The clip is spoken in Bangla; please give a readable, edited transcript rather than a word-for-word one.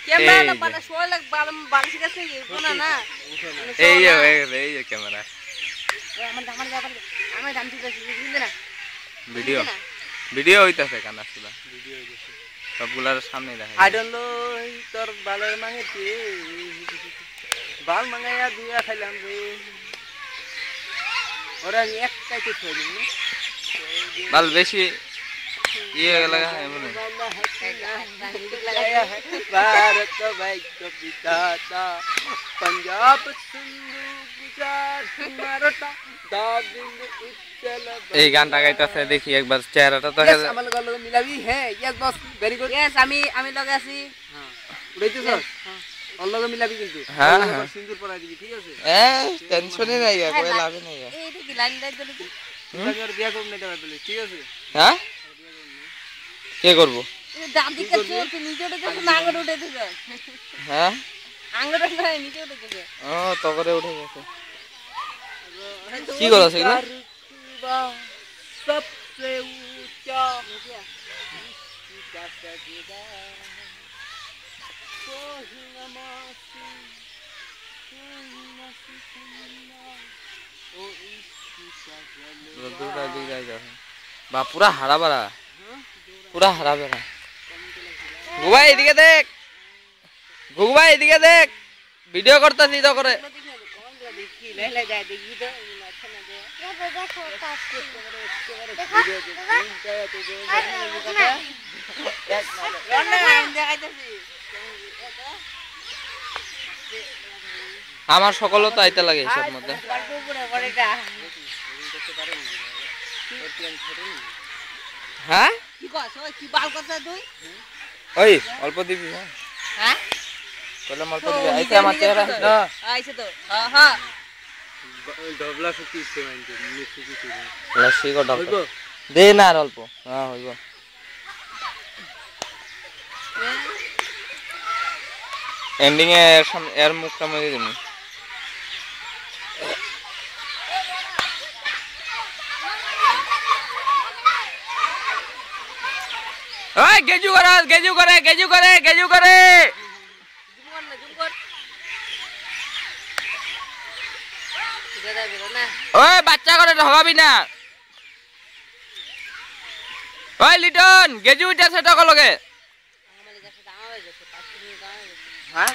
ক্যামেরা না বানা সোয়া লাগ বাড়ি কাছে কোনা না এই যে ক্যামেরা আমার দাম ঠিক আছে বুঝলি না ভিডিও হইতাছে কানা সুদা ভিডিও হইতাছে সবগুলার সামনে দেখা আই ডোন্ট নো তোর বালের মাঙে কি বাল মাঙাইয়া দুইয়া খাইলাম রে ওরা এক কাইতে ছইনি বাল বেশি ये लगा है बोले भारत का भाई को बिताता पंजाब सिंधु गुजरात मराठा दाबिन उच्चल এই গানটা গাইতাছে দেখি একবার চেহারাটা তো আমার লগে মিলাবি হ্যাঁ yes boss very good yes আমি লগে আছি হ্যাঁ উড়াইতেছ হ্যাঁ ওর লগে মিলাবি কিন্তু হ্যাঁ সিন্দুর পরাই দিবি ঠিক আছে টেনশনই নাই কই লাভ নাই এই কি লাইন লাইন দিলি তুমি আর বিয়া করব না দেবা বলে ঠিক আছে হ্যাঁ কে করব দাম দিকে তুই নিজেটা তো নাঙ্গর উঠে দিছ হ্যাঁ আঙ্গর না নিচে উঠে গেছে ও তো করে উঠে গেছে কি করছ এগুলা सबसे ऊंचा বা পুরা হারা বারা পুরা হারা বারা গুবাই এদিকে দেখ গুবাই এদিকে দেখ ভিডিও করতেছি তো করে দেখি লেলে যায় দেখি তো আচ্ছা না দে দেখো কাজ করতে আমার সকলও তো আইতে লাগে এসব মধ্যে হ্যাঁ কি কস ওই কি বাল করছ তুই ওই অল্প দিবি হ্যাঁ হ্যাঁ বলে অল্প দিবি আইতে আমার চেহারা না আইছে তো হ্যাঁ হ্যাঁ ডবলা সুতি ইচ্ছে মাইন্ড মিক্সি কিছু লাসি গো ডবল দে না আর অল্প হ্যাঁ হইব এন্ডিং এ এর মুখটা মেরে দিমু ওই গেজু করে ওই বাচ্চা করে ঢগাবি না ওই লিটন গেজু উঠে সেটা লগে হ্যাঁ